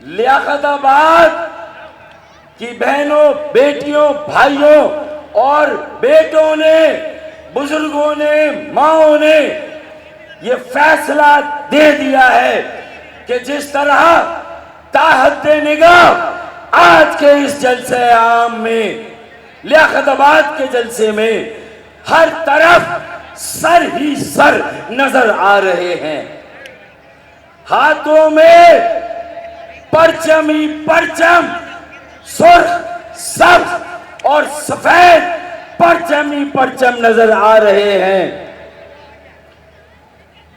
लियाकताबाद की बहनों, बेटियों, भाइयों और बेटों ने, बुजुर्गों ने, माओं ने ये फैसला दे दिया है कि जिस तरह ताहद्दे निगाह आज के इस जलसे आम में, लियाकताबाद के जलसे में हर तरफ सर ही सर नजर आ रहे हैं। हाथों में परचम ही परचम, सुर्ख, सब्ज और सफेद परचम ही परचम नजर आ रहे हैं।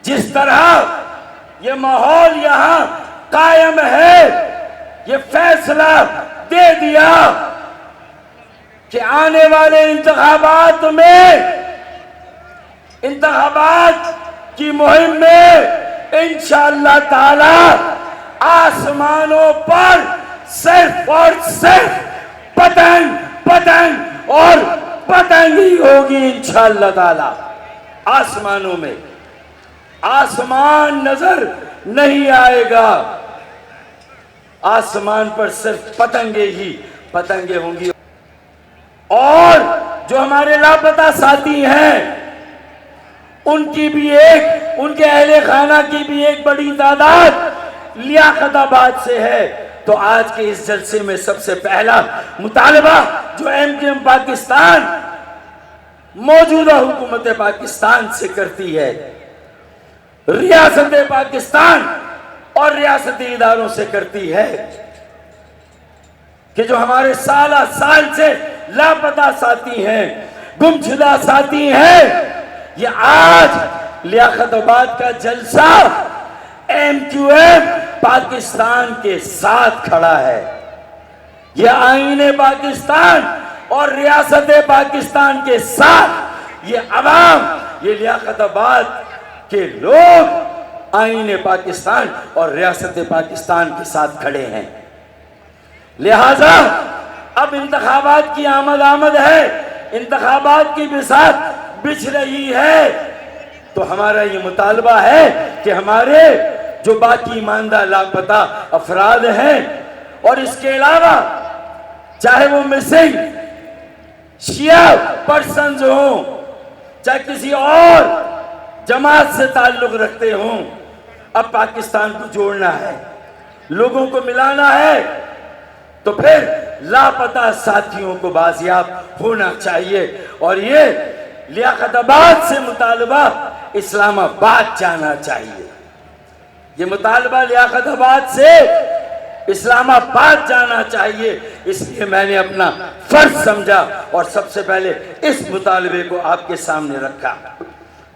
जिस तरह ये माहौल यहां कायम है, ये फैसला दे दिया कि आने वाले इंतखाबात की मुहिम में इंशाअल्लाह ताला आसमानों पर सिर्फ और सिर्फ पतंग, पतंग और पतंग ही होगी इंशाअल्लाह ताला। आसमानों में आसमान नजर नहीं आएगा, आसमान पर सिर्फ पतंगे ही पतंगे होंगी। और जो हमारे लापता साथी हैं उनकी भी एक, उनके अहले खाना की भी एक बड़ी तादाद लियाकताबाद से है। तो आज के इस जलसे में सबसे पहला मुतालबा जो एमकेएम पाकिस्तान मौजूदा हुकूमत पाकिस्तान से करती है, रियासत पाकिस्तान और रियासती इदारों से करती है कि जो हमारे साल से लापता साथी हैं, गुमशुदा साथी हैं, ये आज लियाकताबाद का जलसा एमक्यूएम पाकिस्तान के साथ खड़ा है। ये आईने पाकिस्तान और रियासत पाकिस्तान के साथ ये अवाम, ये लियाकताबाद के लोग आईने पाकिस्तान और रियासत पाकिस्तान के साथ खड़े हैं। लिहाजा अब इंतखाबात की आमद है, इंतखाबात की बिसात बिछ रही है। तो हमारा ये मुतालबा है कि हमारे जो बाकी मानदा लापता अफराद हैं और इसके अलावा चाहे वो मिसिंग शिया पर्सन्स हों, चाहे किसी और जमात से ताल्लुक रखते हों, अब पाकिस्तान को जोड़ना है, लोगों को मिलाना है। तो फिर लापता साथियों को बाजियाब होना चाहिए। और ये लियाकताबाद से मुतालबा इस्लामाबाद जाना चाहिए। ये मुतालबा लियाकताबाद से इस्लामाबाद जाना चाहिए। इसलिए मैंने अपना फर्ज समझा और सबसे पहले इस मुतालबे को आपके सामने रखा।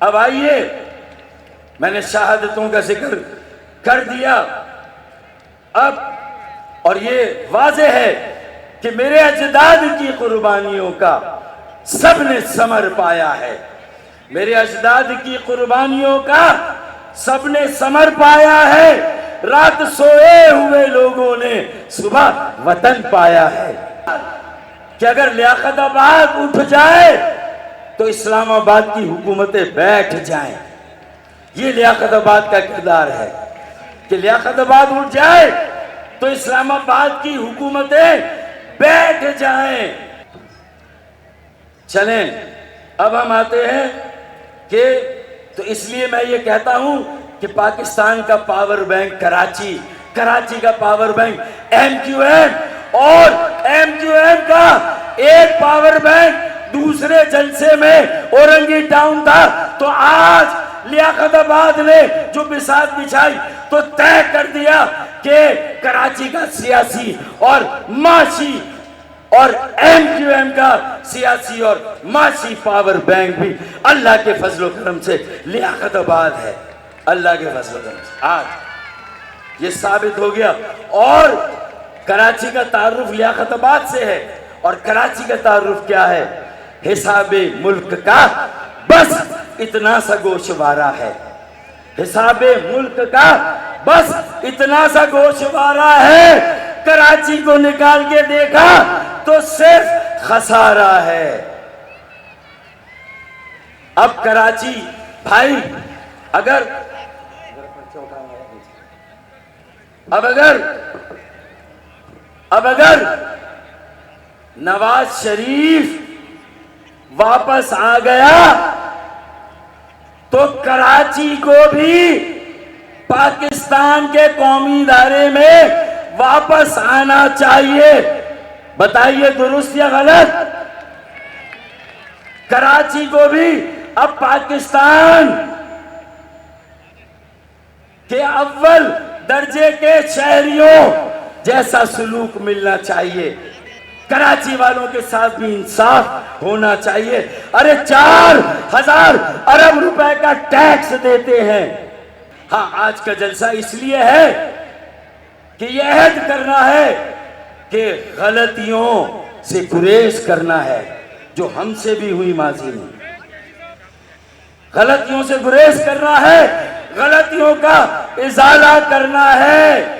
अब आइए, मैंने शहादतों का जिक्र कर दिया अब, और ये वाज़ेह है कि मेरे अजदाद की कुर्बानियों का सबने समर पाया है। मेरे अजदाद की कुर्बानियों का सबने समर पाया है। रात सोए हुए लोगों ने सुबह वतन पाया है। कि अगर लियाकताबाद उठ जाए तो इस्लामाबाद की हुकूमतें बैठ जाएं। ये लियाकताबाद का किरदार है कि लियाकताबाद उठ जाए तो इस्लामाबाद की हुकूमतें बैठ जाएं। चलें, अब हम आते हैं कि तो इसलिए मैं ये कहता हूं कि पाकिस्तान का पावर बैंक कराची, कराची का पावर बैंक एमक्यूएम, और एमक्यूएम का एक पावर बैंक दूसरे जलसे में औरंगी टाउन था। तो आज लियाकताबाद ने जो बिसात बिछाई तो तय कर दिया कि कराची का सियासी और माशी और एमक्यूएम का सियासी और माशी पावर बैंक भी अल्लाह के फजल करम से लियाकताबाद है। अल्लाह के फजल करम से आज ये साबित हो गया। और कराची का तारुफ लियाकताबाद से है। और कराची का तारुफ क्या है? हिसाबे मुल्क का बस इतना सा गोशवारा है। हिसाबे मुल्क का बस इतना सा गोशवारा है। कराची को निकाल के देखा तो सिर्फ खसारा है। अब कराची भाई अगर अब अगर नवाज शरीफ वापस आ गया तो कराची को भी पाकिस्तान के कौमी दायरे में वापस आना चाहिए। बताइए दुरुस्त या गलत? कराची को भी अब पाकिस्तान के अव्वल दर्जे के शहरियों जैसा सलूक मिलना चाहिए। कराची वालों के साथ भी इंसाफ होना चाहिए। अरे 4,000 अरब रुपए का टैक्स देते हैं। हाँ, आज का जलसा इसलिए है कि यह अहद करना है कि गलतियों से गुरेज करना है जो हमसे भी हुई माजी में। गलतियों से गुरेज करना है, गलतियों का इजाला करना है।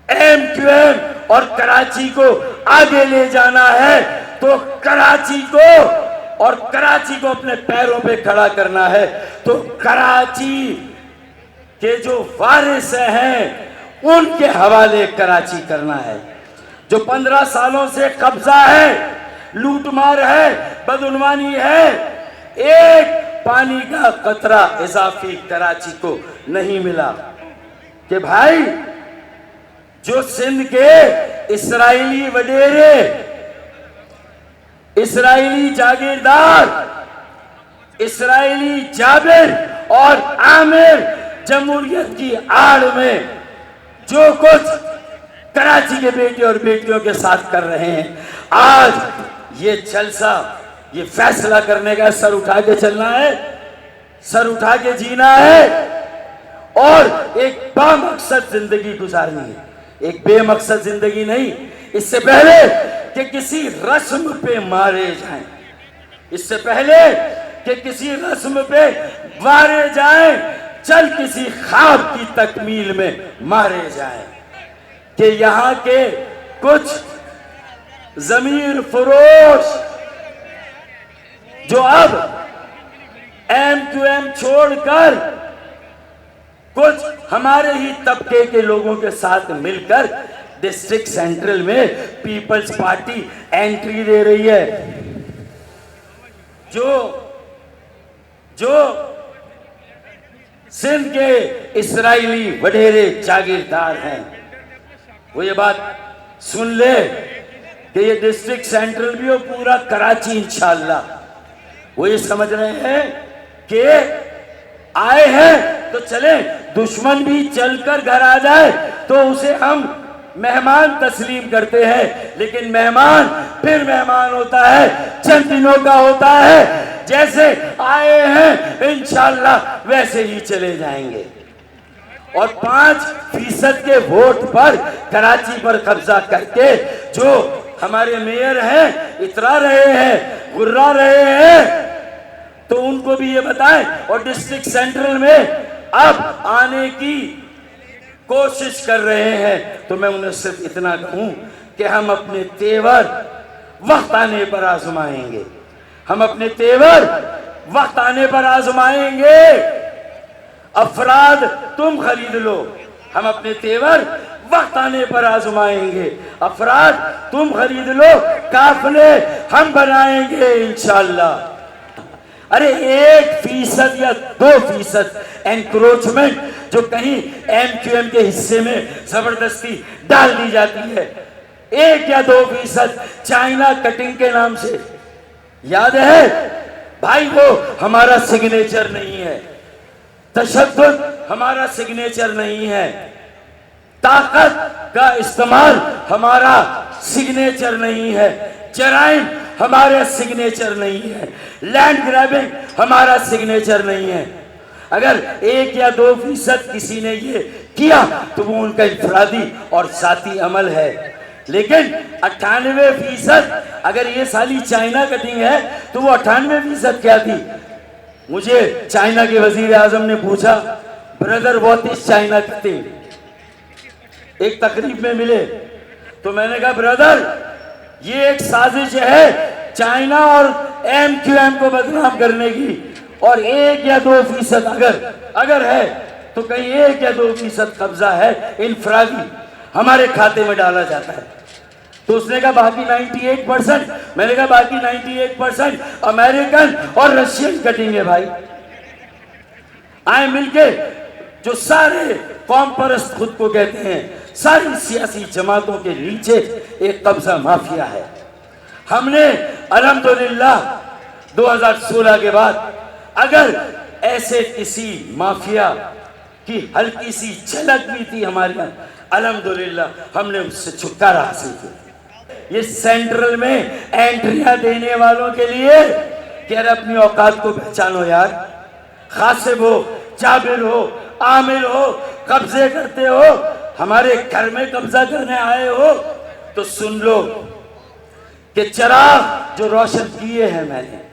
MQM और कराची को आगे ले जाना है तो कराची को अपने पैरों पे खड़ा करना है। तो कराची के जो वारिस हैं उनके हवाले कराची करना है। जो 15 सालों से कब्जा है, लूटमार है, बदउनवानी है, एक पानी का कतरा इजाफी कराची को नहीं मिला। कि भाई जो सिंध के इस्राएली वडेरे, इस्राएली जागीरदार, इस्राएली जाबिर और आमिर जमहूरियत की आड़ में जो कुछ कराची के बेटे और बेटियों के साथ कर रहे हैं, आज ये जलसा, ये फैसला करने का सर उठा के चलना है, सर उठा के जीना है और एक बामकसद जिंदगी गुजारनी है, एक बेमकसद जिंदगी नहीं। इससे पहले कि किसी रस्म पे मारे जाएं, इससे पहले कि किसी रस्म पे मारे जाएं, चल किसी ख्वाब की तकमील में मारे जाएं। कि यहां के कुछ जमीर फरोश जो अब MQM छोड़कर कुछ हमारे ही तबके के लोगों के साथ मिलकर डिस्ट्रिक्ट सेंट्रल में पीपल्स पार्टी एंट्री दे रही है। जो सिंध के इस्राएली वडेरे जागीरदार हैं वो ये बात सुन ले कि ये डिस्ट्रिक्ट सेंट्रल भी हो, पूरा कराची इंशाल्लाह वो ये समझ रहे हैं कि आए हैं तो चले, दुश्मन भी चलकर घर आ जाए तो उसे हम मेहमान तस्लीम करते हैं। लेकिन मेहमान फिर मेहमान होता है, चंद दिनों का होता है। जैसे आए हैं इंशाल्लाह वैसे ही चले जाएंगे। और 5% के वोट पर कराची पर कब्जा करके जो हमारे मेयर हैं इतरा रहे हैं, गुर्रा रहे हैं, तो उनको भी ये बताएं। और डिस्ट्रिक्ट सेंट्रल में अब आने की कोशिश कर रहे हैं तो मैं उन्हें सिर्फ इतना कहूं कि हम अपने तेवर वक्त आने पर आजमाएंगे, हम अपने तेवर वक्त आने पर आजमाएंगे। अफराद तुम खरीद लो, हम अपने तेवर वक्त आने पर आजमाएंगे। अफराद तुम खरीद लो, काफले हम बनाएंगे इंशाल्लाह। अरे 1% या 2% एनक्रोचमेंट जो कहीं MQM के हिस्से में जबरदस्ती डाल दी जाती है, 1 या 2% चाइना कटिंग के नाम से, याद है भाई, वो हमारा सिग्नेचर नहीं है। तशद्दुद हमारा सिग्नेचर नहीं है, ताकत का इस्तेमाल हमारा सिग्नेचर नहीं है, जराइम हमारा सिग्नेचर नहीं है, लैंड ग्रैबिंग हमारा सिग्नेचर नहीं है। अगर 1 या 2% किसी ने ये किया तो वो उनका इंफरादी और साथी अमल है। लेकिन 98% अगर ये साली चाइना कटिंग है तो वो 98% क्या थी? मुझे चाइना के वजीर आजम ने पूछा, brother what is China cutting? एक तकरीब में मिले तो मैंने कहा ब्रदर ये एक साजिश है चाइना और MQM को बदनाम करने की, और 1 या 2% अगर है तो कहीं 1 या 2% कब्जा है इनफरादी। हमारे खाते में डाला जाता है। तो उसने कहा बाकी 98%, मैंने कहा बाकी 98% अमेरिकन और रशियन कटेंगे भाई। आए मिलके, जो सारे कौम परस्त खुद को कहते हैं, सारी सियासी जमातों के नीचे एक कब्जा माफिया है। हमने अल्हम्दुलिल्लाह 2016 के बाद अगर ऐसे किसी माफिया की हल्की सी झलक भी थी हमारे यहाँ, अल्हम्दुलिल्लाह हमने उससे छुटकारा हासिल किया। ये सेंट्रल में एंट्रियां देने वालों के लिए कि यार अपनी औकात को पहचानो यार, खासिब हो, जाबिर हो, आमिर हो, कब्जे करते हो, हमारे घर में कब्जा करने आए हो, तो सुन लो कि चिराग जो रोशन किए हैं मैंने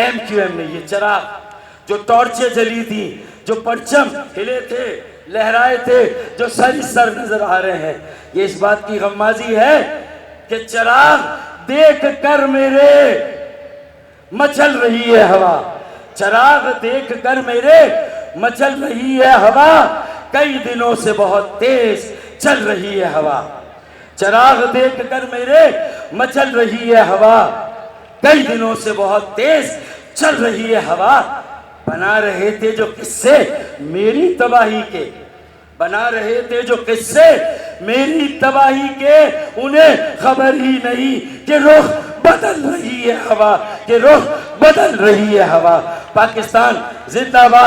MQM ने, ये चिराग जो टॉर्चें जली थी, जो परचम हिले थे, लहराए थे, जो सर सर नजर आ रहे हैं, ये इस बात की गम्माजी है कि चिराग देख कर मेरे मचल रही है हवा, चिराग देख कर मेरे मचल रही है हवा, कई दिनों से बहुत तेज चल रही है हवा। चिराग देख कर मेरे मचल रही है हवा, कई दिनों से बहुत तेज चल रही है हवा। बना रहे थे जो किस्से मेरी तबाही के, बना रहे थे जो किस्से मेरी तबाही के, उन्हें खबर ही नहीं कि रुख बदल रही है हवा, कि रुख बदल रही है हवा। पाकिस्तान जिंदाबाद।